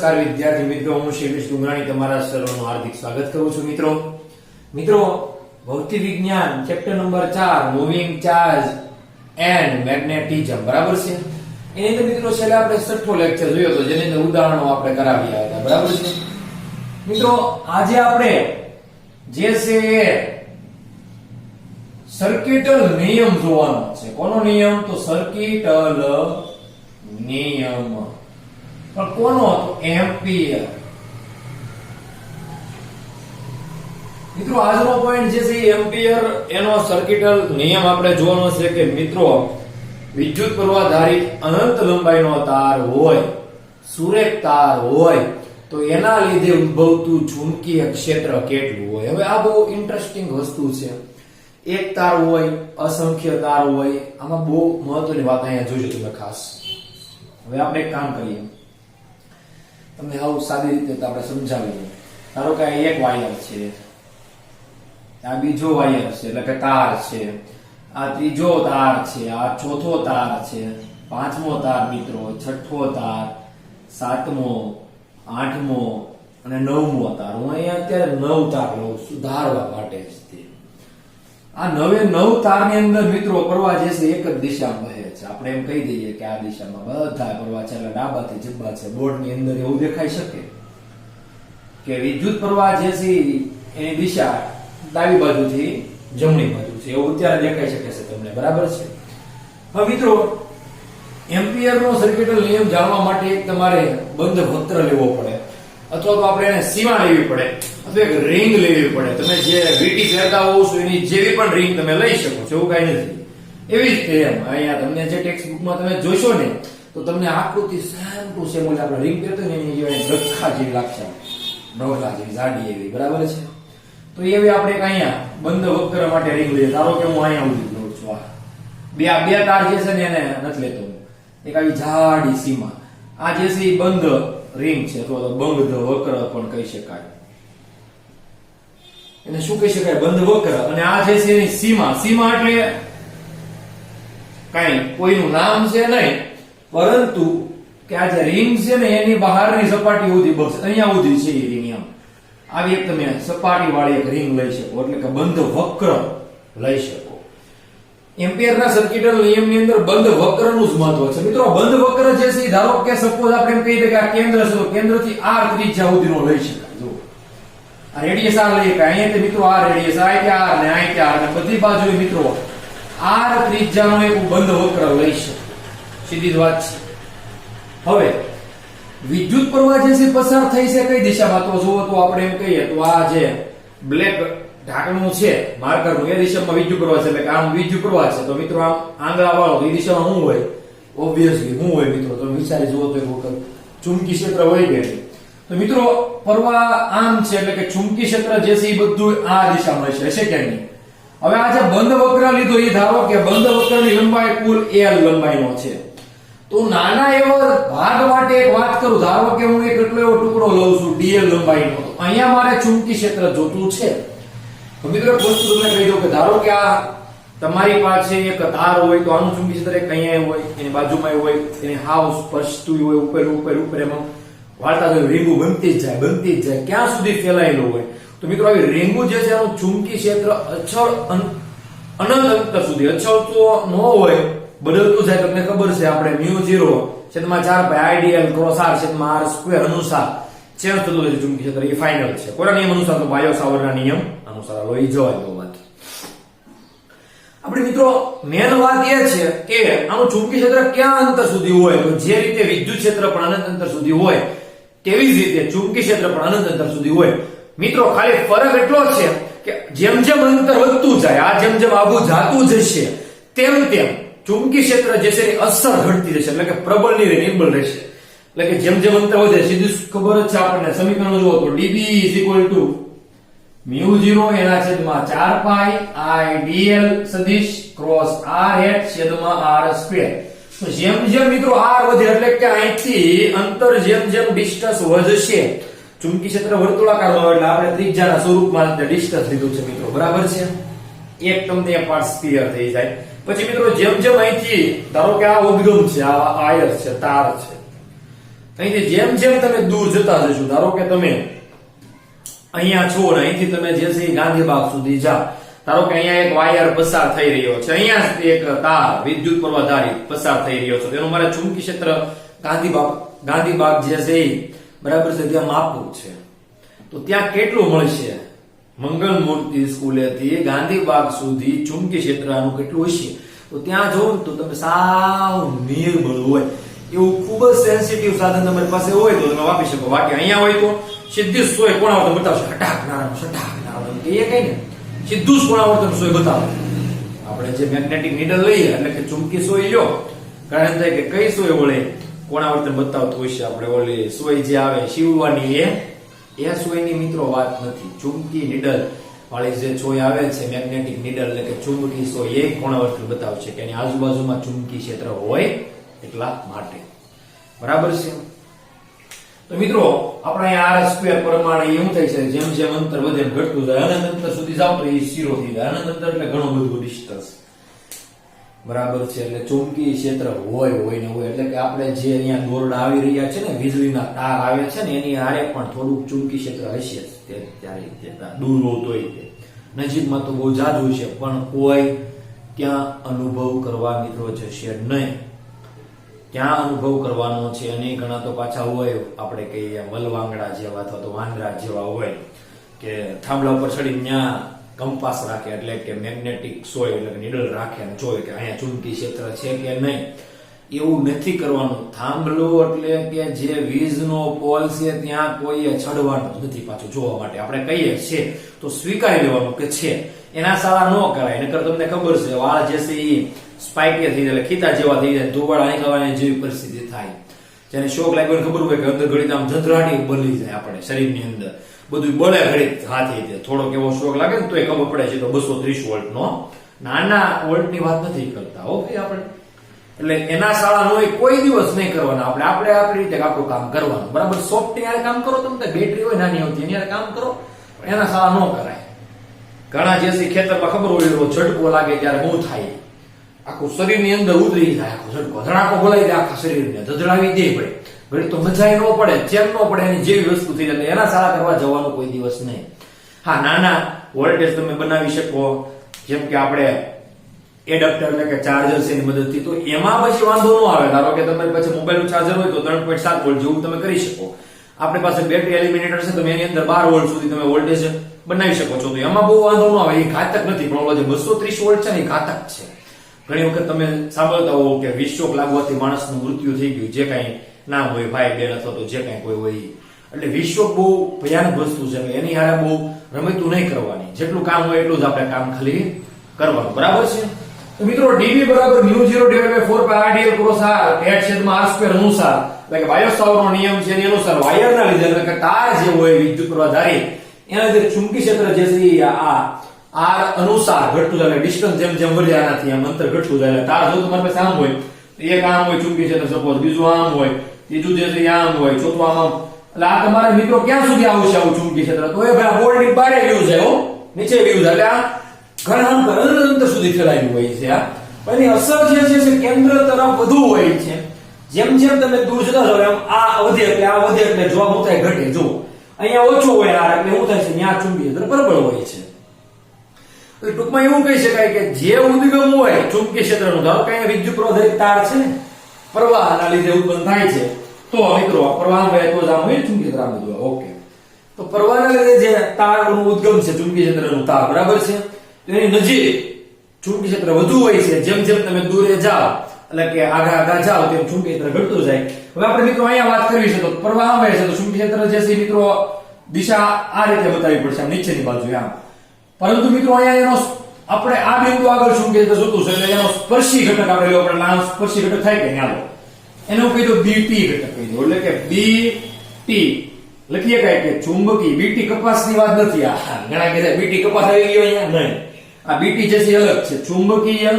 નમસ્કાર વિદ્યાર્થી મિત્રો, હું શૈલેષ ડુંગરાણી તમારા સર્વનું હાર્દિક સ્વાગત કરું છું. મિત્રો ભૌતિક વિજ્ઞાન chapter number 4 moving charge and magnetism, બરાબર છે. એની અંદર મિત્રો છેલ્લે આપણે 6થો લેક્ચર જોયો હતો, જેની અંદર ઉદાહરણો આપણે કરાવ્યા હતા, બરાબર છે. મિત્રો આજે આપણે જે છે એ સર્કિટલ નિયમ જોવાનો છે. કોનો નિયમ? તો સર્કિટલ નિયમ. પણ કોનો? તો એમ્પિયર. મિત્રો આજનો પોઈન્ટ જે છે એમ્પિયર, એનો સર્કિટલ નિયમ આપણે જોવાનો છે કે મિત્રો વિદ્યુત પ્રવાહધારિત અનંત લંબાઈનો તાર હોય, સુરેખ તાર હોય, તો એના લીધે ઉદ્ભવતું ચુંબકીય ક્ષેત્ર કેટલું હોય. હવે આ બહુ ઇન્ટરેસ્ટિંગ વસ્તુ છે. એક તાર હોય, અસંખ્ય તાર હોય, આમાં બહુ મહત્વની વાત અહીંયા જોજો તમે ખાસ. હવે આપણે એક કામ કરીએ, તમને આવું સાદી રીતે આપણે સમજાવીએ. ધારો કે એક વાયર છે, આ બીજો વાયર છે એટલે કે તાર છે, આ ત્રીજો તાર છે, આ ચોથો તાર છે, પાંચમો તાર મિત્રો, છઠ્ઠો તાર, સાતમો, આઠમો અને નવમો તાર. હું અહીંયા અત્યારે 9 તાર લઉં છું ધારવા માટે જ. આ 9 તારની અંદર મિત્રો પ્રવાહ જે છે એક જ દિશામાં વહે છે. આપણે એમ કહી દઈએ કે આ દિશામાં બધા પ્રવાહ છે, એટલે ડાબાથી જબ્બા છે. બોર્ડની અંદર એવું દેખાઈ શકે કે વિદ્યુત પ્રવાહ જે છે એની દિશા ડાબી બાજુથી જમણી બાજુ છે, એવું અત્યારે દેખાઈ શકે છે તમને, બરાબર છે. હવે મિત્રો એમ્પિયરનો સર્કિટલ નિયમ જાણવા માટે એક તમારે બંધ વક્ર લેવો પડે, અથવા તો આપણે એને સીમા લેવી પડે, અથવા એક રિંગ લેવી પડે. તમે જે વીટી પહેરતા હોવ છો એની જેવી પણ રિંગ તમે લઈ શકો છો, એવું કઈ નથી. એવી જ એમ અહીંયા તમને જે ટેક્સ્ટ બુકમાં તમે જોશો ને, તો તમને આકૃતિ સેમ ટુ સેમ ઓલી આપણે રિંગ પહેરતો ને એની જેવી ગઠ્ઠા જેવી લાગશે, ડોગલા જેવી જાડી એવી, બરાબર છે. તો એવી આપણે એક અહીંયા બંધ વક્ર માટે રિંગ લઈએ. ધારો કે હું અહીંયા ઉડી લઉં છું, આ બે તાર જે છે ને એને નથી લેતો, એક આવી જાડી સીમા. આ જે છે એ બંધ રિંગ છે, અથવા તો બંધ વક્ર પણ કહી શકાય. એને શું કહી શકાય? બંધ વક્ર. અને આ જે છે એની સીમા. સીમા એટલે કઈ કોઈનું નામ છે નહીં, પરંતુ કે આ જે રિંગ છે ને એની બહારની સપાટી સુધી બસ અહીંયા સુધી છે એ રિંગ. એમ આવી એક તમે સપાટી વાળી એક રિંગ લઈ શકો, એટલે કે બંધ વક્ર લઈ શકો. એમ્પિયરના સર્કિટલ નિયમની અંદર બંધ વક્રનું જ મહત્વ છે. મિત્રો બંધ વક્ર જે છે, ધારો કે સપોઝ આપણે એમ કહીએ કે આ કેન્દ્ર છે, તો કેન્દ્રથી r ત્રિજ્યા સુધીનો લઈ શકાય. જો આ રેડિયસ r લઈએ કે અહીંયાથી મિત્રો આ રેડિયસ, અહીંથી r ને અહીંથી r ને બધી બાજુએ મિત્રો r ત્રિજ્યાનો એક બંધ વક્ર લઈ શકે. સીધી જ વાત છે. હવે વિદ્યુત પ્રવાહ જે છે પસાર થઈ છે કઈ દિશામાં? તો જુઓ તો આપણે એમ કહીએ તો આ જે બ્લેક ઢાંકણું છે માર્કરનું, એ દિશામાં વિદ્યુત પ્રવાહ છે, એટલે કે આમ વિદ્યુત પ્રવાહ છે. તો મિત્રો આમ આંગળા વાળો એ દિશામાં શું હોય? ઓબ્વિયસલી શું હોય મિત્રો? તમે વિચારી જુઓ તો એક વખત ચુંબકી ક્ષેત્ર હોય ગયું. તો મિત્રો પ્રવાહ આમ છે, એટલે કે ચુંબકી ક્ષેત્ર જે છે એ બધું આ દિશામાં હશે કે નહીં? હવે આ જે બંધ વક્ર લીધો, એ ધારો કે બંધ વક્રની લંબાઈ કુલ l લંબાઈનો છે. તો નાના એવા ભાગ માટે એક વાત કરું, ધારો કે હું એક એટલો એવો ટુકડો લઉં છું dl લંબાઈનો, તો અહીંયા મારે ચુંબકી ક્ષેત્ર જોતું છે. તો મિત્રો એક વસ્તુ તમને કહી દઉં કે ધારો કે આ તમારી પાસે એક તાર હોય, તો આનું ચુંબકી ક્ષેત્ર એક અહીંયા હોય, એની બાજુમાં હોય, એની હાવ સ્પર્શતું હોય, ઉપર ઉપર ઉપર એમાં વાળતા હોય, રીંગુ બનતી જ જાય, ક્યાં સુધી ફેલાયેલું હોય. તો મિત્રો આવી રીંગુ જે છે એનું ચુંબકી ક્ષેત્ર અચળ અનંત અંતર સુધી, અચળ તો ન હોય, બદલતું જાય. તમને ખબર છે આપણે μ0/4π IDL × r/r² અનુસાર ચેન્જ થતું હોય ચુંબકી ક્ષેત્ર. એ ફાઇનલ છે. કોના નિયમ અનુસાર? તો બાયો-સાવર્ટના નિયમ અનુસાર. હવે જોવા દો વાત. આપણે મિત્રો મેન વાત એ છે કે આનું ચુંબકી ક્ષેત્ર ક્યાં અંતર સુધી હોય? તો જે રીતે વિદ્યુત ક્ષેત્ર પણ અનંત અંતર સુધી હોય, તેવી જ રીતે ચુંબકી ક્ષેત્ર પણ અનંત અંતર સુધી હોય. મિત્રો ખાલી ફરક એટલો છે કે જેમ જેમ અંતર વધતું જાય, આ જેમ જેમ આવું જાતું જશે, તેમ તેમ ચુંબકી ક્ષેત્ર જે છે એ અસર ઘટતી જશે, એટલે કે પ્રબળ ની નિર્બળ રહેશે. એટલે કે જેમ જેમ અંતર વધે, સીધું ખબર જ છે આપણને, સમીકરણ જુઓ તો dB μ0/4π IDL સદિશ ક્રોસ r/r². તો જેમ જેમ મિત્રો r વધે, એટલે કે અહીંથી અંતર જેમ જેમ ડિસ્ટન્સ વધશે, ચુંબકી ક્ષેત્ર વર્તુળાકારમાં હોય, એટલે આપણે ત્રિજ્યાના સ્વરૂપમાં ડિસ્ટન્સ લીધું છે મિત્રો, બરાબર છે. એક તમને પાર્ટ ક્લિયર થઈ જાય. પછી મિત્રો જેમ જેમ અહીંથી ધારો કે આ ઉદ્ગમ છે, આ આયર છે, તાર છે, અહીંથી જેમ જેમ તમે દૂર જતા જશો, ધારો કે તમે અહીંયા છો ને અહીંથી તમે જે છે ગાંધીબાગ સુધી જાઓ, ધારો કે અહીંયા એક વાયર પસાર થઈ રહ્યો છે, અહીંયા એક તાર વિદ્યુત પ્રવાહધારી પસાર થઈ રહ્યો છે, તેનું મારે ચુંબકી ક્ષેત્ર ગાંધીબાગ જે છે બરાબર છે ત્યાં માપવું છે. તો ત્યાં કેટલું મળશે? મંગલ મૂર્તિ સ્કૂલેથી ગાંધીબાગ સુધી ચુંબકી ક્ષેત્ર આનું કેટલું હશે? તો ત્યાં જોવો તો તમે સાવ નિર્બળ હોય એવું ખૂબ જ સેન્સિટિવ સાધન તમારી પાસે હોય તો તમે વાપરી શકો. બાકી અહીંયા હોય તો સીધી સોય કોણાવર્તન બતાવશે, હટાક નારાયણ કે એ કઈ ને સીધું જ કોણાવર્તન સોય બતાવે. આપણે જે મેગ્નેટિક નીડલ લઈએ એટલે કે ચુંબકી સોય લ્યો, કારણ થાય કે કઈ સોય વળે કોણાવર્તન બતાવતું હોય છે. આપણે ઓલી સોય જે આવે શીવવાની એ સોયની મિત્રો વાત નથી. ચુંબકી નીડલ વાળી જે સોય આવે છે મેગ્નેટિક નીડલ એટલે કે ચુંબકી સોય એ કોણાવર્તન બતાવશે કે એની આજુબાજુમાં ચુંબકી ક્ષેત્ર હોય એટલા માટે. બરાબર છે? તો મિત્રો આપણે r² પ્રમાણે એવું થાય છે જેમ જેમ અંતર વધે ઘટતું જાય અનંત અંતર સુધી જાવ તો એ 0 થઈ જાય. અનંત અંતર એટલે ઘણું બધું ડિસ્ટન્સ. બરાબર છે? એટલે ચુંબકી ક્ષેત્ર હોય ને હોય એટલે કે આપણે જે અહીંયા દોરડા આવી રહ્યા છે ને વીજળીના તાર આવે છે ને એની હારે પણ થોડુંક ચુંબકી ક્ષેત્ર હશે તે ત્યારે દૂર હોતોય તે નજીકમાં તો બહુ જાજુ છે પણ કોઈ ત્યાં અનુભવ કરવા મિત્રો જશે નહીં. ક્યાં અનુભવ કરવાનો છે અને ઘણા તો પાછા હોય આપણે કહીએ મલવાંગડા જેવા અથવા તો વાંદરા જેવા હોય કે થાંભલા ઉપર ચડીને ત્યાં કંપાસ રાખે એટલે કે મેગ્નેટિક સોય એટલે નીડલ રાખે અને જોવે કે અહીંયા ચુંબકી ક્ષેત્ર છે કે નહીં. એવું નથી કરવાનું. થાંભલો એટલે કે જે વીજનો પોલ છે ત્યાં કોઈએ ચડવાનું જ નથી પાછું જોવા માટે. આપણે કહીએ છે તો સ્વીકારી લેવાનું કે છે, એના સારા ન કરાય. નકર તમને ખબર છે વાળ જે છે એ સ્પાઇકે થઈ જાય, ખીતા જેવા થઈ જાય, ધોવાળા નીકળવાની જેવી પરિસ્થિતિ થાય. જેને શોક લાગ્યો ખબર હોય કે અંદર ઘડી આમ ધધરાટી બદલી જાય આપણે શરીરની અંદર બધું બળે ઘડી હાથી થોડોક એવો શોક લાગે ને તો એ ખબર પડે છે તો 230 વોલ્ટ નો નાના વોલ્ટની વાત નથી કરતા. ઓકે આપણે એટલે એના શાળા નો કોઈ દિવસ નહીં કરવાના. આપણે આપણી રીતે આપણું કામ કરવાનું. બરાબર? સોફ્ટની યારે કામ કરો તમે, બેટરી હોય નાની આવતી એની યારે કામ કરો, એના શાળા ન કરાય. ઘણા જે છે ખેતરમાં ખબર હોય ઝટકો લાગે ત્યારે શું થાય, આખું શરીરની અંદર ઉતરી જાય, આખો ઝટકો ધડાકો બોલાવી દે, આખા શરીરને ધધડાવી દે. ભાઈ ઘડી તો મજા ન પડે, ચેન ન પડે, એની જેવી વસ્તુ થઈ જાય. એના સારા કરવા જવાનું કોઈ દિવસ નહીં. હા, નાના વોલ્ટેજ તમે બનાવી શકો, જેમ કે આપણે એડપ્ટર એટલે કે ચાર્જર છે એની મદદથી, તો એમાં પછી વાંધો ન આવે. ધારો કે તમારી પાસે મોબાઈલનું ચાર્જર હોય તો 3.7 વોલ્ટ જેવું તમે કરી શકો. આપણી પાસે બેટરી એલિમિનેટર છે તો એની અંદર 12 વોલ્ટ સુધી તમે વોલ્ટેજ બનાવી શકો છો. તો એમાં બહુ વાંધો ન આવે, એ ઘાતક નથી. પણ ઓલો જે 230 વોલ્ટ છે ને એ ઘાતક છે. ઘણી વખત તમે સાંભળતા હો કે વીજ શોક લાગવાથી માણસનું મૃત્યુ થઈ ગયું, જે કાંઈ નામ હોય, ભાઈ બેન અથવા તો જે કાંઈ કોઈ હોય. એટલે વીજ શોક બહુ ભયાનક વસ્તુ છે. એટલે એની હારે બહુ રમતું નહીં કરવાની. જેટલું કામ હોય એટલું જ આપણે કામ ખાલી કરવાનું. બરાબર છે? તો મિત્રો dv બરાબર μ0/4πr ક્રોસ r r² અનુસાર એટલે કે બાયોસાવરનો નિયમ છે એની અનુસાર વાયરના લીધે એટલે કે તાર જે હોય વિદ્યુત પ્રવાહધારી એના લીધે ચુંબકી ક્ષેત્ર જે છે આ r અનુસાર ઘટતું જાય. ડિસ્ટન્સ જેમ જેમ વધે આનાથી આમ અંતર ઘટતું જાય. તાર જો તમારી પાસે આમ હોય તો એક આમ હોય ચુંબકી ક્ષેત્ર, સપોઝ બીજું આમ હોય, ત્રીજું જે છે આમ હોય, ચોથું આમ. એટલે આ તમારા મિત્રો ક્યાં સુધી આવશે આવું ચુંબકી ક્ષેત્ર? તો એ ભાઈ બોર્ડ ની બારે વ્યૂ છે, નીચે વ્યૂ છે. એટલે આ ઘણા અંતર સુધી ફેલાયેલું હોય છે. આ એની અસર જે છે કેન્દ્ર તરફ વધુ હોય છે. જેમ જેમ તમે દૂર જતા જાવ એમ આ વધે એટલે આ વધે એટલે જવાબ શું થાય? ઘટે. જો અહીંયા ઓછું હોય આ એટલે શું થાય છે? ત્યાં ચુંબકી ક્ષેત્ર પ્રબળ હોય છે. ટૂંકમાં એવું કહી શકાય કે જે ઉદ્ગમ હોય ચુંબકી ક્ષેત્રનો, ધારો કે વિદ્યુત પ્રવાહી તાર છે ને પ્રવાહના લીધે ઉત્પન્ન થાય છે, તો મિત્રો પ્રવાહ વહે તો જ આમ હોય ચુંબકી ક્ષેત્ર આમ બધું. ઓકે, તો પ્રવાહના લીધે જે તારનું ઉદ્ગમ છે ચુંબકી ક્ષેત્રનું તાર, બરાબર છે, એની નજીક ચુંબકી ક્ષેત્ર વધુ હોય છે. જેમ જેમ તમે દૂરે જાઓ એટલે કે આગા જાઓ તેમ ચુંબકી ક્ષેત્ર ઘટતું જાય. હવે આપણે મિત્રો અહીંયા વાત કરવી છે તો પ્રવાહ વહે છે તો ચુંબકી ક્ષેત્ર જે છે મિત્રો દિશા આ રીતે બતાવવી પડશે, આમ નીચેની બાજુ આમ. પરંતુ મિત્રો અહીંયા એનો આપણે આ બિંદુ આગળ ચુંબકી ક્ષેત્ર જોતું છે એટલે એનો સ્પર્શી ઘટક આપણે લેવો પડે. નામ સ્પર્શી ઘટક થાય કે ન્યાલો એનો કહી દો BT ઘટક કહી દો. એટલે કે BT લખીએ કાય કે ચુંબકી BT કપાસની વાત નથી. આ ઘણા કહેતા BT કપાસ આવી ગયો અહીંયા, નહીં. આ BT જે છે અલગ છે. ચુંબકીય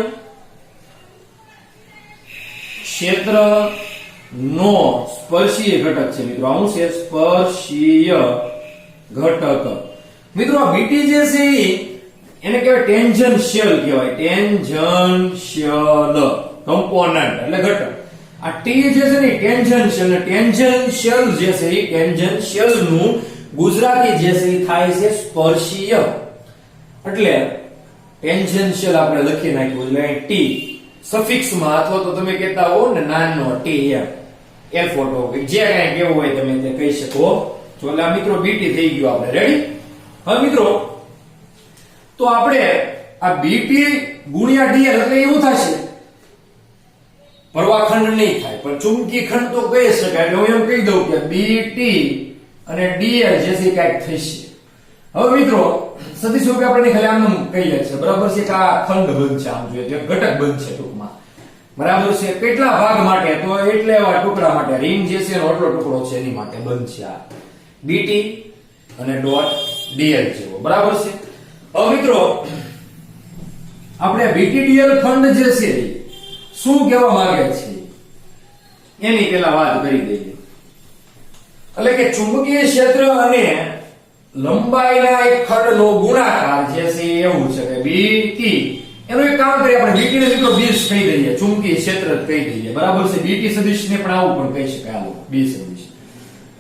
ક્ષેત્ર નો સ્પર્શીય ઘટક છે મિત્રો. આવું છે સ્પર્શીય ઘટક. મિત્રો આ BT જે છે એને કહેવાય ટેન્જન્શિયલ કહેવાય. ટેન્જન્શિયલ કમ્પોનન્ટ એટલે ઘટક. આ ટી જે છે ને ટેન્જન્શિયલ, ટેન્જન્શિયલ જે છે એ ટેન્જન્શિયલ નું ગુજરાતી જે છે એ થાય છે સ્પર્શીય, એટલે ટેન્જન્શિયલ આપણે લખી નાખ્યું એટલે ટી સફિક્સ માં અથવા તો તમે કહેતા હો ને નાનો ટી એમ ફોટો જે કાંઈ કેવું હોય તમે તે કહી શકો છો. એટલે આ મિત્રો બીટી થઈ ગયું આપણે રેડી. હવે મિત્રો તો આપણે આ બીટી ગુણ્યા ડીએલ એટલે એવું થશે, પ્રવાહખંડ નહીં થાય પણ ચુંબકી ખંડ તો કહી શકાય. એટલે હું એમ કહી દઉં કે બીટી અને ડીએલ જે છે કાંઈક થશે. હવે મિત્રો સદિશ રૂપે આપણે ખાલી આમ કહીએ છે બરાબર છે કે આ ખંડ બંધ છે, આમ જોઈએ તો ઘટક બંધ છે ટૂંકમાં બરાબર છે. કેટલા ભાગ માટે? તો એટલે એવા ટુકડા માટે, રિંગ જે છે એનો આટલો ટુકડો છે એની માટે બંધ છે આ બીટી અને ડોટ ડીએલ જેવો બરાબર છે. હવે મિત્રો આપણે બીટી ડીએલ ખંડ જે છે શું કહેવા માંગે છે એની પહેલા વાત કરી દઈએ. એટલે કે ચુંબકીય ક્ષેત્ર અને લંબાઈના એક ખંડનો ગુણાકાર જે છે એવું છે કે બીટી, એનું એક કામ કરીએ આપણે બીટી ને મિત્રો બીજ કહી દઈએ, ચુંબકીય ક્ષેત્ર કહી દઈએ બરાબર છે. બીટી સદિશ ને પણ આવું પણ કહી શકાય, આવું બી સદિશ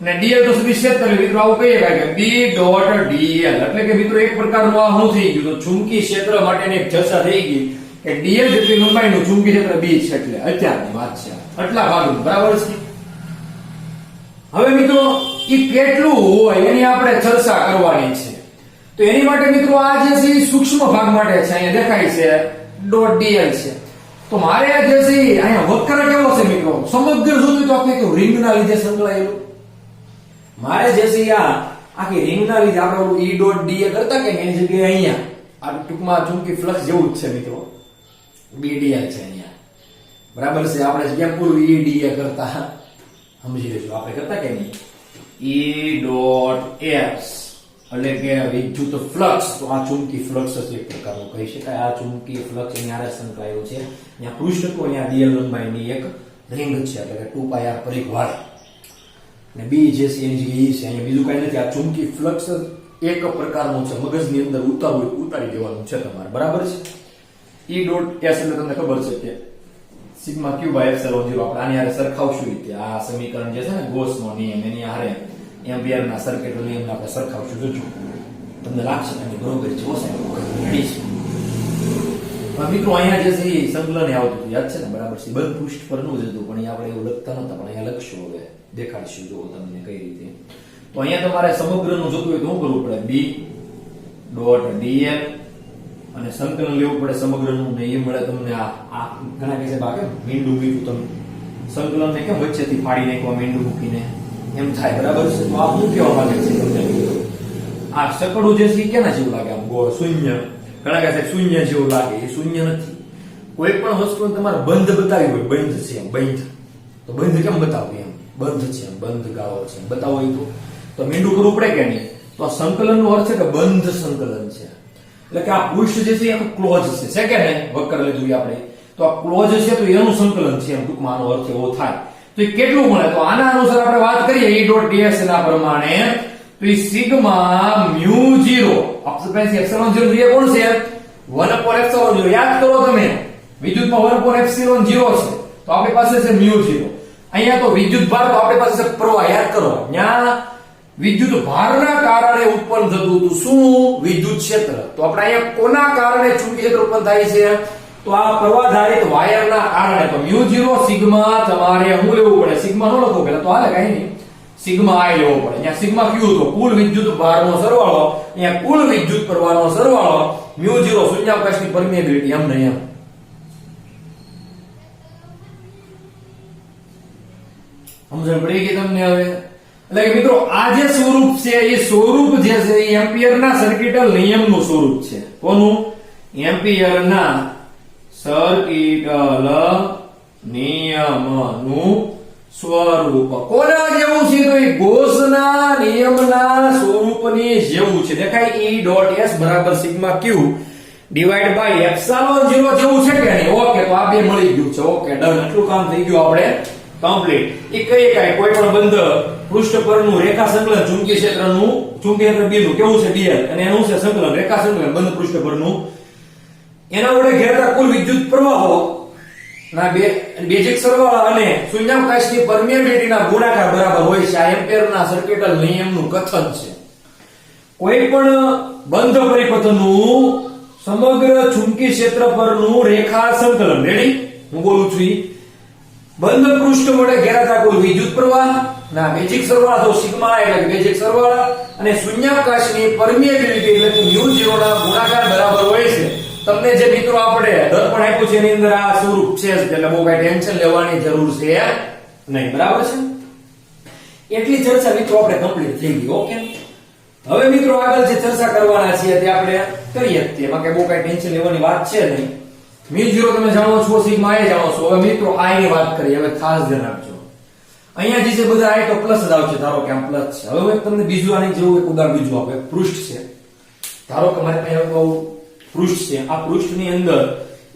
અને ડીએલ તો સદિશ ક્ષેત્ર મિત્રો આવું કહીએ કે બી ડોટ ડીએલ. એટલે કે મિત્રો એક પ્રકારનું આ શું થઈ ગયું, તો ચુંબકીય ક્ષેત્ર માટેની એક ચર્ચા થઈ ગઈ કે ડીએલ જેટલી લંબાઈનું ચુંબકીય ક્ષેત્ર બી છે, એટલે અત્યારની વાત છે આટલા ભાગનું બરાબર છે. હવે મિત્રો ઈ કેટલું હોય એની આપણે ચર્ચા કરવાની છે. તો એની માટે મિત્રો આ જે છે સૂક્ષ્મ ભાગ માટે છે, અહીંયા દેખાય છે ડોટ ડીએલ છે. તો મારે આ જે છે અહીંયા વક્ર કેવો છે મિત્રો, સમગ્ર જોયું તો આપણે કેવું રિંગના લીધે સંકળાયેલું. મારે જે છે આ આખી રિંગના લીધે આપણે ઈ ડોટ ડીએ કરતા કે એની જગ્યાએ અહીંયા આ ટૂંકમાં ચુંબકી ફ્લક્સ જેવું જ છે મિત્રો, બીડીએલ છે અહીંયા બરાબર છે. આપણે જેમ પૂરું ઈ ડીએ કરતા સમજી લેજો આપણે કરતા કે નહીં, ઈ ડોટ એસ એટલે કે વિદ્યુત ફ્લક્સ. તો આ ચુંબકી ફ્લક્સ છે એક પ્રકારનું કહી શકાય. આ ચુંબકી ફ્લક્સ અહીંયા સંકળાયેલું છે, અહીંયા પૃષ્ઠ તો અહીંયા ડીએલ લંબાઈની એક રિંગ છે એટલે કે 2πr પરિઘવાળી, અને બી જે છે એની જગ્યાએ ઈ છે, અહીંયા બીજું કઈ નથી. આ ચુંબકી ફ્લક્સ એક પ્રકારનું છે, મગજની અંદર ઉતારી દેવાનું છે તમારે બરાબર છે. ઈ ડોટ એસ એટલે તમને ખબર છે કે સિગ્મા ક્યુ બાય એપ્સિલોન 0. આપણે આની હારે સરખાવશું રીતે આ સમીકરણ જે છે ને ગોસનો નિયમ એની હારે એમ્પિયરના સર્કિટનો નિયમ આપણે સરખાવશું. જોજો તમને લાગશે કે બરોબર છે હો સાહેબ, રેડી છે. મિત્રો અહીંયા જે છે એ સંકલન આવતું યાદ છે ને બરાબર છે, બંધ પૃષ્ઠ પરનું જ હતું પણ અહીંયા આપણે એવું લખતા નતા, પણ અહીંયા લખશું હવે દેખાડશું જો તમને કઈ રીતે. તો અહીંયા તમારે સમગ્રનું જોતું હોય તો શું કરવું પડે, બી ડોટ ડીએલ અને સંકલન લેવું પડે સમગ્રનું ને એ મળે તમને આ ઘણા કે છે બાકે મીંડું મૂક્યું તમે સંકલન ને કેમ વચ્ચેથી ફાડી નાખવા મીંડું મૂકીને એમ થાય બરાબર છે. તો આ શું કહેવા માંગે છે તમને, આ સકડું જે છે કેના જેવું લાગે, આમ ગોળ શૂન્ય, ઘણા કે છે શૂન્ય જેવું લાગે, એ શૂન્ય નથી. કોઈ પણ વસ્તુ તમારે બંધ બતાવી હોય, બંધ છે એમ બંધ, તો બંધ કેમ બતાવવું, એમ બંધ છે એમ બંધ ગાળો છે બતાવો તો મીંડું કરવું પડે કે નહીં. તો આ સંકલનનો અર્થ છે કે બંધ સંકલન છે, એટલે કે આ પૃષ્ઠ જે છે એનું ક્લોઝ છે કે નહીં, વક્ર લીધું આપણે તો આ ક્લોઝ છે તો એનું સંકલન છે એમ ટૂંકમાં આનો અર્થ એવો થાય. તો એ કેટલું મળે, તો આના અનુસાર આપણે વાત કરીએ ઈ ડોટ ડીએસ ના પ્રમાણે, તો એ સિગ્મા મ્યુ 0 અક્ષપાઈ એપ્સિલોન 0 જોઈએ કોણ છે 1/ε0. યાદ કરો તમે વિદ્યુતમાં 1/ε0 છે, તો આપણી પાસે છે મ્યુ 0. અહીંયા તો વિદ્યુત ભાર, તો આપણી પાસે છે પ્રવાહ. યાદ કરો ત્યાં વિદ્યુત ભારના કારણે ઉત્પન્ન થતું હતું શું, વિદ્યુત ક્ષેત્ર. તો આપણે અહીંયા કોના કારણે ચુંબકીય ક્ષેત્ર ઉત્પન્ન થાય છે, તો આ પ્રવાહધારિત વાયરના કારણે. તો મ્યુ 0 સિગ્મા તમારે શું લેવું પડે, સિગ્મા નો લખો પેલા તો હાલે કઈ નહીં, સિગ્મા આઈ લેવો પડે. અહીંયા સિગ્મા ક્યુ તો કુલ વિદ્યુત ભારનો સરવાળો, અહીંયા કુલ વિદ્યુત પ્રવાહનો સરવાળો, મ્યુ 0 શૂન્યાવકાશની પરમિએબિલિટી એમ નહીં એમ. સમજણ પડી ગઈ તમને હવે. એટલે કે મિત્રો આ જે સ્વરૂપ છે એ સ્વરૂપ જે છે એ એમ્પિયરના સર્કિટલ નિયમનું સ્વરૂપ છે. કોનું, એમ્પિયરના સર્કિટલ નિયમનું સ્વરૂપ. કોના જેવું છે, તો એ ગોસના નિયમના સ્વરૂપની જેવું છે. દેખાય E ડોટ S બરાબર sigma Q divide by epsilon 0 જેવું છે કે નહીં. ઓકે, તો આ બે મળી ગયું છે. ઓકે ડન, આટલું કામ થઈ ગયું આપણે કમ્પ્લીટ. એ કઈ કોઈ પણ બંધ પૃષ્ઠ પરનું રેખા સંકલન ચુંબકીય ક્ષેત્રનું, ચુંબકીય ક્ષેત્ર B નું કેવું છે dl, અને એનું છે સંકલન રેખા સંકલન બંધ પૃષ્ઠ પરનું, એના વડે ઘેરતા કુલ વિદ્યુત પ્રવાહો ના બેઝિક સરવાળા અને શૂન્યાવકાશની પરમિએબિલિટીના ગુણાકાર બરાબર હોય છે. આ એમ્પિયરના સર્કિટલ નિયમનું કથન છે. કોઈ પણ બંધ પરિપથનું સમગ્ર ચુંબકી ક્ષેત્ર પરનું રેખા સંકલન, રેડી, હું બોલું છું ઈ બંધ પૃષ્ઠ વડે ઘેરાતા કુલ વિદ્યુત પ્રવાહ ના બેઝિક સરવાળા તો સિગ્મા એટલે કે બેઝિક સરવાળા અને શૂન્યાવકાશની પરમિએબિલિટી એટલે કે મ્યુ 0 ના ગુણાકાર બરાબર હોય છે. તમને જે મિત્રો આપણે દર્પણ આપ્યું છે એની અંદર આ સ્વરૂપ છે એટલે બહુ કઈ ટેન્શન લેવાની જરૂર છે નહીં. બરાબર છે? એટલી ચર્ચા મિત્રો આપણે કમ્પ્લીટ થઈ ગઈ. ઓકે, હવે મિત્રો આગળ જે ચર્ચા કરવાના છે તે આપણે કરીએ. તેમાં કે બહુ કઈ ટેન્શન લેવાની વાત છે નહીં. મ્યુ 0 તમે જાણો છો, સિગ્મા એ જાણો છો. હવે મિત્રો આ ની વાત કરીએ. હવે ખાસ ધ્યાન આપજો. અહીંયા જે છે બધા આ તો પ્લસ જ આવશે. ધારો કે આમ પ્લસ છે. હવે તમને બીજું આની જેવું એક ઉદાહરણ બીજું આપો. એક પૃષ્ઠ છે. ધારો કે મારે અહીંયા પૃષ્ઠ છે. આ પૃષ્ઠની અંદર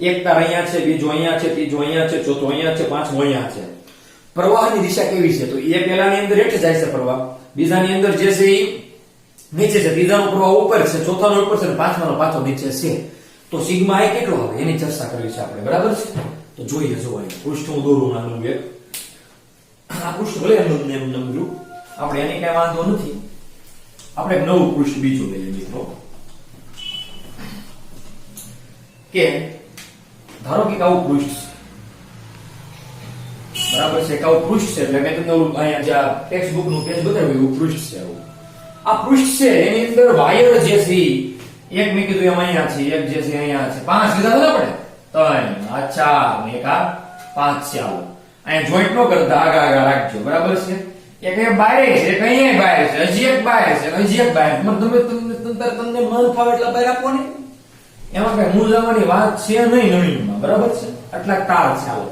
એક તાર અહીંયા છે, બીજો અહીંયા છે, ત્રીજો અહીંયા છે, ચોથો અહીંયા છે, પાંચમો અહીંયા છે. પ્રવાહની દિશા કેવી છે? તો એ પહેલાની અંદર હેઠે જાય છે પ્રવાહ, બીજાની અંદર જે છે એ નીચે છે, ત્રીજાનો પ્રવાહ ઉપર છે, ચોથાનો ઉપર છે અને પાંચમાનો પાછો નીચે છે. તો સિગ્મા એ કેટલો આવે એની ચર્ચા કરવી છે આપણે. બરાબર છે? તો જોઈએ. જો અહીં પૃષ્ઠ હું દોરું નાનું એક. આ પૃષ્ઠ ભલે એમ નમલું, આપણે એની કઈ વાંધો નથી. આપણે એક નવું પૃષ્ઠ બીજું લઈએ મિત્રો. કે ધારો કે આવું પૃષ્ઠ છે. બરાબર છે? આવું પૃષ્ઠ છે એટલે મેં તમને અહીંયા જે ટેક્સ્ટ બુક નું પેજ બતાવ્યું એવું પૃષ્ઠ છે. આવું આ પૃષ્ઠ છે એની અંદર વાયર જે છે એક મેં કીધું એમ અહીંયા છે, એક જે છે અહીંયા છે, પાંચ લીધા હતા આપણે, ત્રણ, આ ચાર ને એક આ પાંચ છે. આવું અહીંયા જોઈન્ટ નો કરતા આગળ રાખજો. બરાબર છે? એક એ બારે છે, એક અહીંયા બારે છે, હજી એક બારે છે, હજી એક બારે. તમને મન ફાવે એટલા બાર આપો ને, એમાં કઈ મૂંઝાવાની વાત છે નહીં નવીનમાં. બરાબર છે? આટલા તાર છે. આવો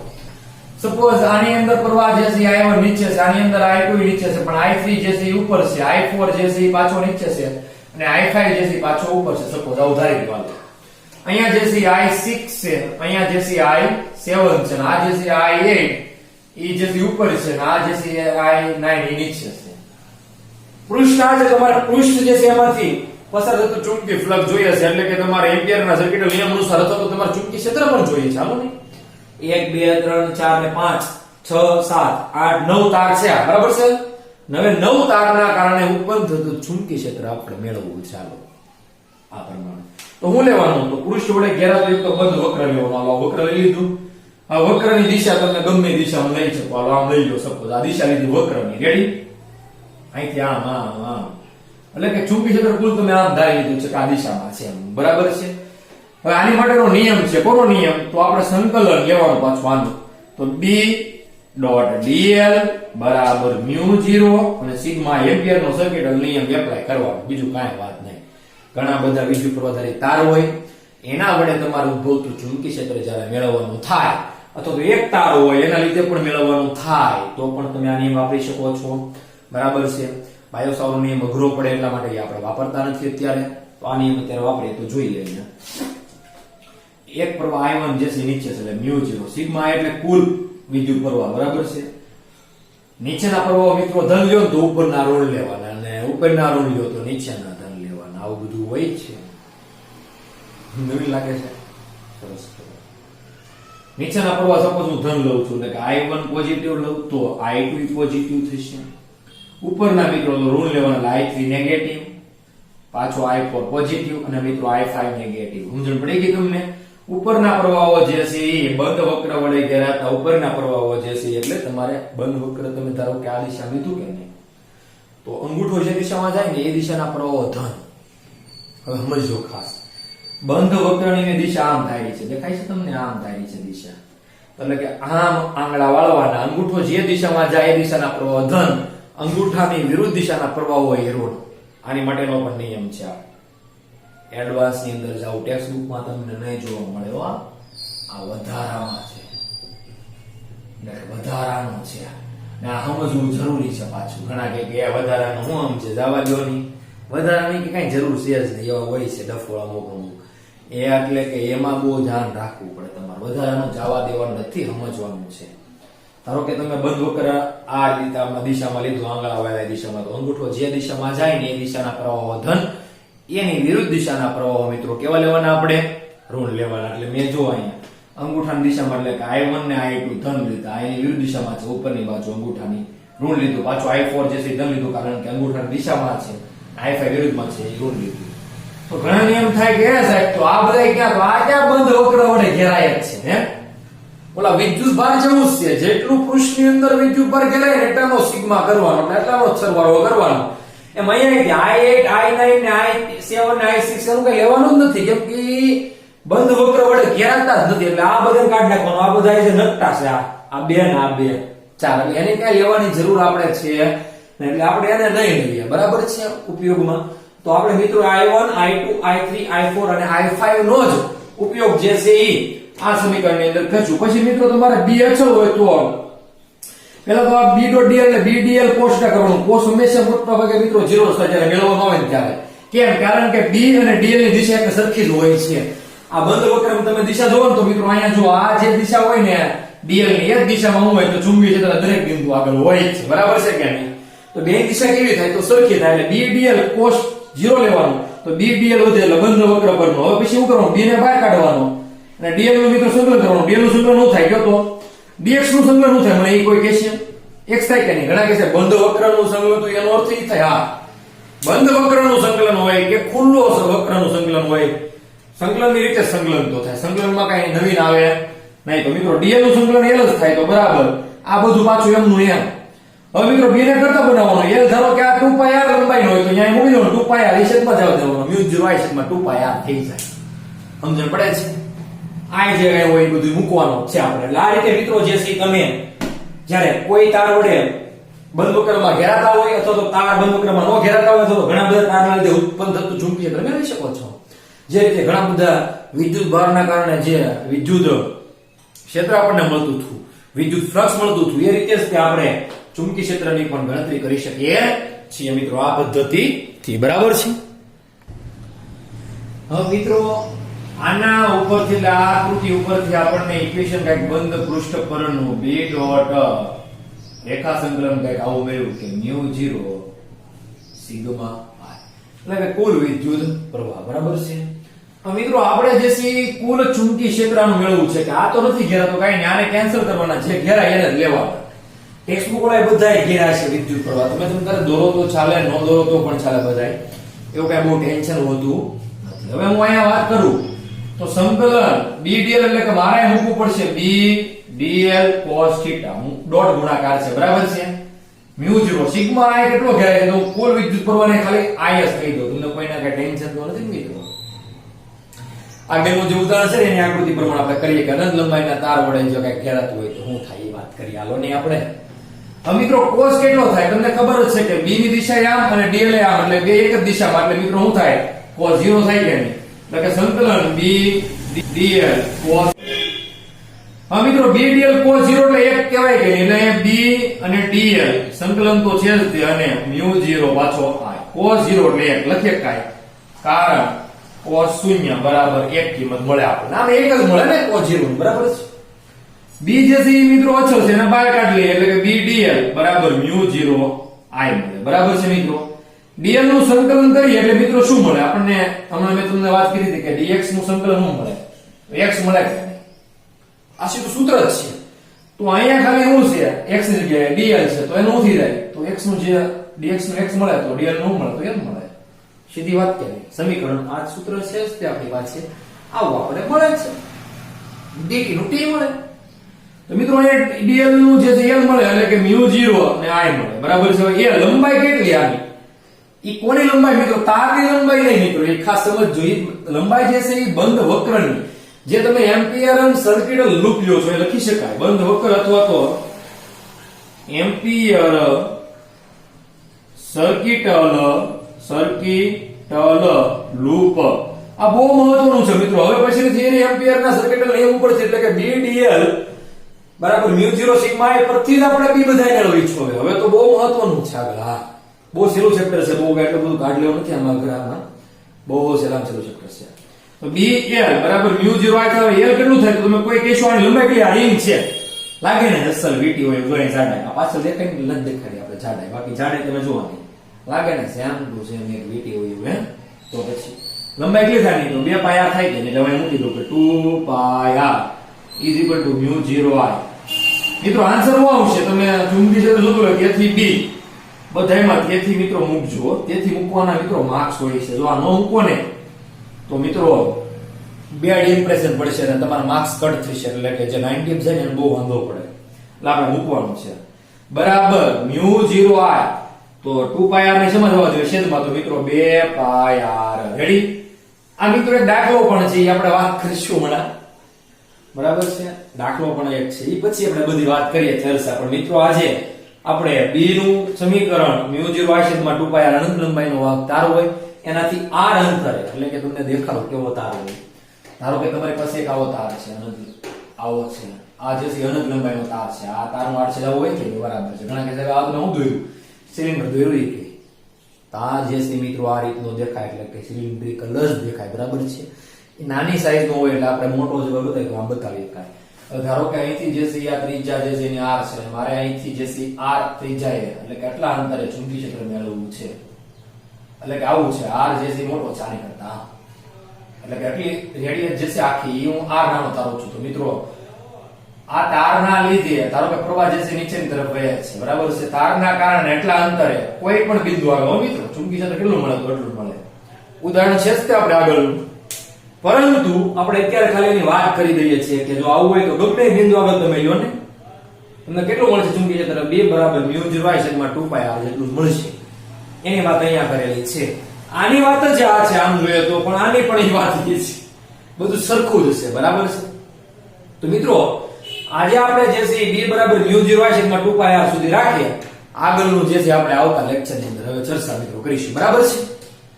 સપોઝ આની અંદર પ્રવાહ જે છે I1 નીચે છે, આની અંદર I2 નીચે છે, પણ I3 જે છે એ ઉપર છે, I4 જે છે એ પાછો નીચે છે અને I5 જે છે એ પાછો ઉપર છે. સપોઝ આવું ધારી લો. અહીંયા જે છે I6 છે, અહીંયા જે છે I7 છે, આ જે છે I8 એ જે છે ઉપર છે અને આ જે છે I9 એ નીચે છે. પૃષ્ઠ આ છે તમારે. પૃષ્ઠ જે છે એમાંથી પસાર થતું ચુંબકીય ફ્લક્સ જોઈએ છે એટલે કે તમારે એમ્પિયરના સર્કિટલ નિયમ અનુસાર અથવા તો તમારે ચુંબકીય ક્ષેત્ર પણ જોઈએ છે. હાલો ને 1 2 3 4 ને 5 6 7 8 9 તાર છે. બરાબર છે? હવે 9 તારના કારણે ઉત્પન્ન થતું ચુંબકીય ક્ષેત્ર આપણે મેળવવું છે. ચાલો આ પ્રમાણે તો હું લેવાનું તો પૃષ્ઠ વડે ઘેરાતો એક તો બંધ વક્ર લેવાનો. આ વક્ર લઈ લીધું. આ વક્રની દિશા તમે ગમે દિશામાં લઈ શકો. આમ લઈ લો. સપોઝ આ દિશા લીધી વક્રની. રેડી? અહીંથી આમ આમ આમ એટલે કે ચુંબકીય ક્ષેત્ર કુલ તમે આમ ધારી લીધું છે કે આ દિશામાં છે. બરાબર છે? હવે આની માટેનો નિયમ છે. કોનો નિયમ? તો આપણે સંકલન લેવાનું પાછું આનું. તો B.dl બરાબર μ0 અને સિગ્મા એમ્પિયરનો સર્કિટલ નિયમ એપ્લાય કરવાનો. બીજું કાંઈ વાત નહીં. ઘણા બધા વિદ્યુત પ્રવાહધારી તાર હોય એના વડે તમારું ઉદ્ભવતું ચુંબકીય ક્ષેત્ર જ્યારે મેળવવાનું થાય અથવા તો એક તાર હોય એના લીધે પણ મેળવવાનું થાય તો પણ તમે આ નિયમ વાપરી શકો છો. બરાબર છે? બાયોસાવરનો નિયમ અઘરો પડે એટલા માટે આપણે વાપરતા નથી અત્યારે. તો આ નિયમ અત્યારે વાપરીએ તો જોઈએ. અહીંયા એક પ્રવાહ I1 જે છે નીચે છે એટલે μ0, સિગ્મા એટલે કુલ વિદ્યુત પ્રવાહ. બરાબર છે? નીચેના પ્રવાહ મિત્રો ધન લ્યો તો ઉપરના ઋણ લેવાના અને ઉપરના ઋણ લ્યો તો નીચેના ધન લેવાના. આવું બધું હોય છે. નવીન લાગે છે? સરસ. નીચેના પ્રવાહ સપોઝ હું ધન લઉં છું એટલે કે I1 પોઝિટિવ લઉં તો I2 પોઝિટિવ થશે. ઉપરના મિત્રો તો ઋણ લેવાના I3 નેગેટિવ, પાછો I4 પોઝિટિવ અને મિત્રો I5 નેગેટિવ. સમજણ પડી ગઈ તમને? ઉપરના પ્રવાહો જે છે એ બંધ વક્ર વડે ઘેરાતા ઉપરના પ્રવાહો જે છે એટલે તમારે બંધ વક્ર તમે ધારો કે આ દિશા લીધું કે નહીં તો અંગૂઠો જે દિશામાં જાય ને એ દિશાના પ્રવાહો ધન. હવે સમજો ખાસ. બંધ વક્રની દિશા આમ થાય છે. દેખાય છે તમને? આમ થાય છે દિશા. એટલે કે આમ આંગળા વાળવાના. અંગૂઠો જે દિશામાં જાય એ દિશાના પ્રવાહ ધન, અંગૂઠાની વિરુદ્ધ દિશાના પ્રવાહો એ ઋણ. આની માટેનો પણ નિયમ છે. એડવાન્સ ની અંદર જાવ ટેક્સ્ટ બુકમાં તમને નહીં જોવા મળે. આ વધારામાં છે. વધારાનો છે. ને આ સમજવું જરૂરી છે પાછું. ઘણા કે વધારાનો હું આમ છે જવા દો ની. વધારાની કે કઈ જરૂર છે જ નહીં. એવા હોય છે ડફોળા મોકલું એ એટલે કે એમાં બહુ ધ્યાન રાખવું પડે તમારે. વધારાનું જવા દેવાનું નથી, સમજવાનું છે. ધારો કે તમે બંધ વક્ર આ દિશામાં લીધું આંગળા વાળા દિશામાં તો અંગૂઠો જે દિશામાં જાય ને એ દિશાના પ્રવાહો ધન, એની વિરુદ્ધ દિશાના પ્રવાહો મિત્રો કેવા લેવાના? આપણે ઋણ લેવાના. એટલે મેં જો અહીંયા અંગૂઠાની દિશામાં એટલે કે I1 ને I2 ધન લીધા, I ની વિરુદ્ધ દિશામાં છે, ઉપરની બાજુ અંગૂઠાની ઋણ લીધું, પાછું I4 જે છે ધન લીધું કારણ કે અંગૂઠાની દિશામાં છે, I5 વિરુદ્ધમાં છે એ ઋણ લીધું. તો ઘણા નિયમ થાય કે સાહેબ તો આ બધા ક્યાં, તો આ ક્યાં બંધ વક્ર વડે ઘેરાય જ છે હે. ઓલા વિદ્યુત ભાર જેવું જ છે, જેટલું પૃષ્ઠની અંદર વિદ્યુત ભાર ઘેરાય ને એટલાનો સિગ્મા કરવાનો, એટલાનો સરવાળો કરવાનો. એમ અહીંયા I8 I9 ને I7 ને I6 એનું કઈ લેવાનું જ નથી, કેમ કે બંધ વક્ર વડે ઘેરાતા જ નથી, એટલે આ બધાને કાઢી નાખવાનું. આ બધા જે નકટા છે આ બે ને આ બે ચાર, એટલે એને કઈ લેવાની જરૂર આપણે છે એટલે આપણે એને નહીં લઈએ, બરાબર છે ઉપયોગમાં. તો આપણે મિત્રો I1 I2 I3 I4 અને I5 નો જ ઉપયોગ જે છે એ આ સમીકરણની અંદર કરશું. પછી મિત્રો તમારે b અચળ હોય તો પહેલા તો આ b.dl એટલે b.dl કોષ્ટક કરવાનું. કોષ હંમેશા મોટા ભાગે મિત્રો 0 થાય જ્યારે મેળવવામાં આવે ને ત્યારે. કેમ? કારણ કે b અને dl ની દિશા એક સરખી જ હોય છે. આ બંધ વક્રમાં તમે દિશા જોવો ને તો મિત્રો અહીંયા જો આ જે દિશા હોય ને dl ની એક દિશામાં હોય તો ચુંબકીય ક્ષેત્ર દરેક બિંદુ આગળ હોય જ છે, બરાબર છે કે નહીં? તો બે દિશા કેવી થાય? તો સરખી થાય, એટલે b.dl કોષ 0 લેવાનું, તો b.dl વધે એટલે બંધ વક્ર પરનો. હવે પછી શું કરવાનું? b ને બહાર કાઢવાનો અને dl નું મિત્રો સંકલન કરવાનું. dl નું સંકલન નું થાય તો dx નું સંકલન નું થાય, મને એ કોઈ કહેશે x થાય કે નહીં? ઘણા કહે છે બંધ વક્રનું સંકલન, તો એનો અર્થ એ થાય હા બંધ વક્રનું સંકલન હોય કે ખુલ્લો વક્રનું સંકલન હોય, સંકલનની રીતે સંકલન તો થાય, સંકલનમાં કઈ નવીન આવે નહીં. તો મિત્રો dl નું સંકલન l જ થાય, તો બરાબર આ બધું પાછું એમનું એમ. હવે મિત્રો b ને કરતા બનાવવાનો. l ધારો કે આ 2πr લંબાઈનો હોય તો અહીંયા મૂકી દેવાનો 2πr એ છેદમાં જવા દેવાનો, μ0 I છેદમાં 2πr થઈ જાય. સમજણ પડે છે? આ જે કઈ હોય એ બધું મૂકવાનું છે આપણે. એટલે આ રીતે મિત્રો જે છે તમે જ્યારે કોઈ તાર વડે બંધ વક્રમાં ઘેરાતા હોય અથવા તો તાર બંધ વક્રમાં ન ઘેરાતા હોય અથવા તો ઘણા બધા તારના લીધે ઉત્પન્ન થતું ચુંબકીય ક્ષેત્ર મેળવી શકો છો. જે રીતે ઘણા બધા વિદ્યુત ભારના કારણે જે વિદ્યુત ક્ષેત્ર આપણને મળતું હતું, વિદ્યુત ફ્લક્સ મળતું હતું, એ રીતે જ આપણે ચુંબકીય ક્ષેત્રની પણ ગણતરી કરી શકીએ છીએ મિત્રો આ પદ્ધતિથી, બરાબર છે? હવે મિત્રો આના ઉપરથી એટલે આ આકૃતિ ઉપરથી આપણને ઇક્વેશન કઈક બંધ પૃષ્ઠ પરનું b ડોટ રેખા સંકલન કઈક આવું મળ્યું કે μ0 સિગ્મા i એટલે કે કુલ વિદ્યુત પ્રવાહ, બરાબર છે? મિત્રો આપણે જે છે કુલ ચુંબકીય ક્ષેત્રનું મેળવવું છે કે આ તો નથી ઘેરાતો, કઈ નહીં, આને કેન્સલ કરવાના, જે ઘેરાય એને જ લેવાના. ટેક્સ્ટ બુક વાળા બધાય ઘેરા છે વિદ્યુત પ્રવાહ, તમે તારે દોરો તો ચાલે, ન દોરો તો પણ ચાલે, બધાય એવું કઈ બહુ ટેન્શન હોતું નથી. હવે હું અહીંયા વાત કરું તો સંકલન b.dl એટલે કે મારે મૂકવું પડશે b.dl cos θ, ડોટ ગુણાકાર છે, બરાબર છે? μ0 સિગ્મા i કેટલો ઘેરાય તો કુલ વિદ્યુત પ્રવાહને ખાલી i જ કહી દો, તમને કોઈના કઈ ટેન્શન તો નથી મિત્રો. આગળનું જે ઉદાહરણ છે એની આકૃતિ પ્રમાણે આપણે કરીએ કે અનંત લંબાઈના તાર વડે જો કઈ ઘેરાતું હોય તો શું થાય એ વાત કરીએ. હાલો ને આપણે હવે મિત્રો cos કેટલો થાય તમને ખબર જ છે કે b ની દિશા આમ અને dl આમ, એટલે બે એક જ દિશામાં, એટલે મિત્રો શું થાય? cos 0 થાય કે નહીં? એટલે કે સંકલન b dl cos. હવે મિત્રો b dl cos 0 એટલે એક કહેવાય કે નહીં? એટલે b અને dl સંકલન તો છે જ તે, અને μ0 પાછો i cos 0 એટલે એક લખીએ કાય, કારણ cos 0 બરાબર એક કિંમત મળે આપણને. આમ એક જ મળે ને cos 0, બરાબર છે? b જે છે મિત્રો અચળ છે, એને બહાર કાઢી લઈએ એટલે કે b dl બરાબર μ0 i મળે, બરાબર છે મિત્રો? dl નું સંકલન કરીએ એટલે મિત્રો શું મળે આપણને? હમણાં મેં તમને વાત કરી હતી કે dx નું સંકલન શું મળે? x મળે કે નહીં? આ સીધું સૂત્ર જ છે. તો અહીંયા ખાલી શું છે? x ની જગ્યાએ dl છે, તો એનું શું થઈ જાય? તો x નું જે dx નું x મળે તો dl નું મળે તો એમ મળે. સીધી વાત કે સમીકરણ આ સૂત્ર છે જ તે આપણી વાત છે, આવું આપણે મળે છે. dt નું t મળે. તો મિત્રો અહીંયા dl નું જે l મળે એટલે કે μ0 અને i મળે, બરાબર છે? એ લંબાઈ કેટલી આની? ઈ કોની લંબાઈ મિત્રો? તારની લંબાઈ નહીં મિત્રો, એ ખાસ સમજજો. ઈ લંબાઈ જે છે એ બંધ વક્રની, જે તમે એમ્પિયરન સર્કિટલ લૂપ લ્યો છો એ લખી શકાય બંધ વક્ર અથવા તો એમ્પિયર સર્કિટલ લૂપ. આ બહુ મહત્વનું છે મિત્રો. હવે પછીથી એને એમ્પિયરના સર્કિટલ નિયમ ઉપર છે, એટલે કે b.dl બરાબર μ0 સિગ્મા i પરથી જ આપણે b બધાય મેળવી છો. હવે તો બહુ મહત્વનું છે આગળ. હા, બહુ સહેલું ચેપ્ટર છે, બહુ એટલું બધું કાઢ લેવું નથી આમાં ગ્રાફમાં, બહુ સહેલામાં સહેલું ચેપ્ટર છે. તો bl બરાબર μ0 i થાય, l કેટલું થાય? તો તમે કોઈ કહેશો આની લંબાઈ કેટલી? આ રિંગ છે, લાગે ને અસલ વીટી હોય જોઈ જાડાઈ. આ પાછળ દેખાય ને લંબ દેખાડી આપણે જાડાઈ, બાકી જાડાઈ તમે જોવાની લાગે ને સેમ ટુ સેમ એક વીટી હોય એવું. તો પછી લંબાઈ કેટલી થાય? તો 2πr થાય કે એટલે હવે મૂકી દો કે 2πr is equal to mu 0 I મિત્રો આન્સર શું આવશે તમે ચુંબકી ક્ષેત્ર શોધો કે થી બી બધાયમાં તેથી મિત્રો મૂકજો તેથી મૂકવાના મિત્રો માર્ક્સ હોય છે જો આ ન મૂકો ને તો મિત્રો બેડ ઇમ્પ્રેશન પડશે અને તમારા માર્ક્સ કટ થશે એટલે કે જે 90 છે ને બહુ વાંધો પડે એટલે આપણે મૂકવાનું છે બરાબર મ્યુ 0 I તો 2πr ને સમજવા જોઈએ છેદમાં તો મિત્રો 2πr રેડી આ મિત્રો એક દાખલો પણ છે એ આપણે વાત કરીશું હમણાં બરાબર છે દાખલો પણ એક છે એ પછી આપણે બધી વાત કરીએ ચર્ચા પણ મિત્રો આજે આપણે b નું સમીકરણ મ્યુ 0 I છેદમાં 2πr અનંત લંબાઈનો તાર હોય એનાથી r અંતરે એટલે કે તમને દેખાડો કેવો તાર હોય ધારો કે તમારી પાસે એક આવો તાર છે અનંત આવો છે આ જે છે અનંત લંબાઈનો તાર છે આ તારનો આડ છેદ આવો હોય કે બરાબર છે ઘણા કે સાહેબ આ તો હું દોર્યું સિલિન્ડર દોર્યું કે તાર જે છે મિત્રો આ રીતનો દેખાય એટલે કે સિલિન્ડ્રિકલ જ દેખાય બરાબર છે એ નાની સાઈઝ નો હોય એટલે આપણે મોટો જ બતાવી તો આ બતાવી શકાય ધારો કે અહીંથી જે છે આ ત્રિજ્યા જે છે એની r છે મારે અહીંથી જે છે r ત્રિજ્યા એટલે કેટલા અંતરે ચુંબકી ક્ષેત્ર મેળવવું છે એટલે કે આવું છે r જે છે મોટો છે આની કરતા એટલે કે આટલી રેડિયસ જે છે આખી હું r નાનો તારું છું તો મિત્રો આ તારના લીધે ધારો કે પ્રવાહ જે છે નીચેની તરફ વહે છે બરાબર છે તારના કારણે એટલા અંતરે કોઈ પણ બિંદુ આવે હો મિત્રો ચુંબકી ક્ષેત્ર કેટલું મળે તો એટલું મળે ઉદાહરણ છે જ આપણે આગળનું પરંતુ આપણે અત્યારે ખાલી એની વાત કરી દઈએ છીએ કે જો આવું હોય તો ગમે બિંદુ આગળ તમે લ્યો ને તમને કેટલું મળશે ચુંબકી ક્ષેત્ર 2 બરાબર મ્યુ 0 I છેદમાં 2πr જેટલું મળશે એની વાત અહીંયા કરેલી છે આની વાત જ આ છે આમ જોઈએ તો પણ આની પણ એ વાત છે બધું સરખું જ છે બરાબર છે તો મિત્રો આજે આપણે જે છે b બરાબર મ્યુ 0 I છેદમાં 2πr સુધી રાખીએ આગળનું જે છે આપણે આવતા લેક્ચરની અંદર હવે ચર્ચા મિત્રો કરીશું બરાબર છે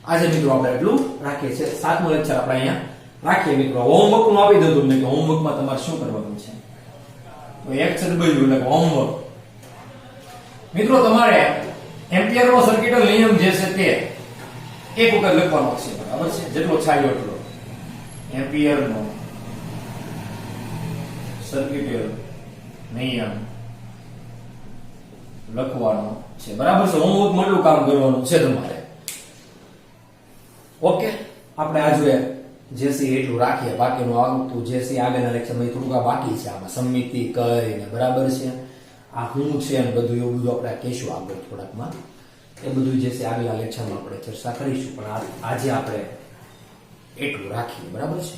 આજે મિત્રો આપણે એટલું રાખીએ છીએ 7મું લેક્ચર આપણે અહીંયા રાખીએ મિત્રો હોમવર્ક નું આપી દઉં તમને કે હોમવર્ક માં તમારે શું કરવાનું છે તો એક છે બધું એટલે હોમવર્ક મિત્રો તમારે એમ્પિયર નો સર્કિટલ નિયમ જે છે તે એક વખત લખવાનો છે બરાબર છે જેટલો છાયો એટલો એમ્પિયર નો સર્કિટલ નિયમ લખવાનો છે બરાબર છે હોમવર્ક માં એટલું કામ કરવાનું છે તમારે ઓકે આપણે આજે જે છે એટલું રાખીએ બાકીનું આવતું જે છે આગળના લેક્ચરમાં થોડુંક બાકી છે આમાં સમિતિ કરીને બરાબર છે આ શું છે ને બધું એવું બધું આપણે કહીશું આગળ થોડાકમાં એ બધું જે છે આગલા લેક્ચરમાં આપણે ચર્ચા કરીશું પણ આજે આપણે એટલું રાખીએ બરાબર છે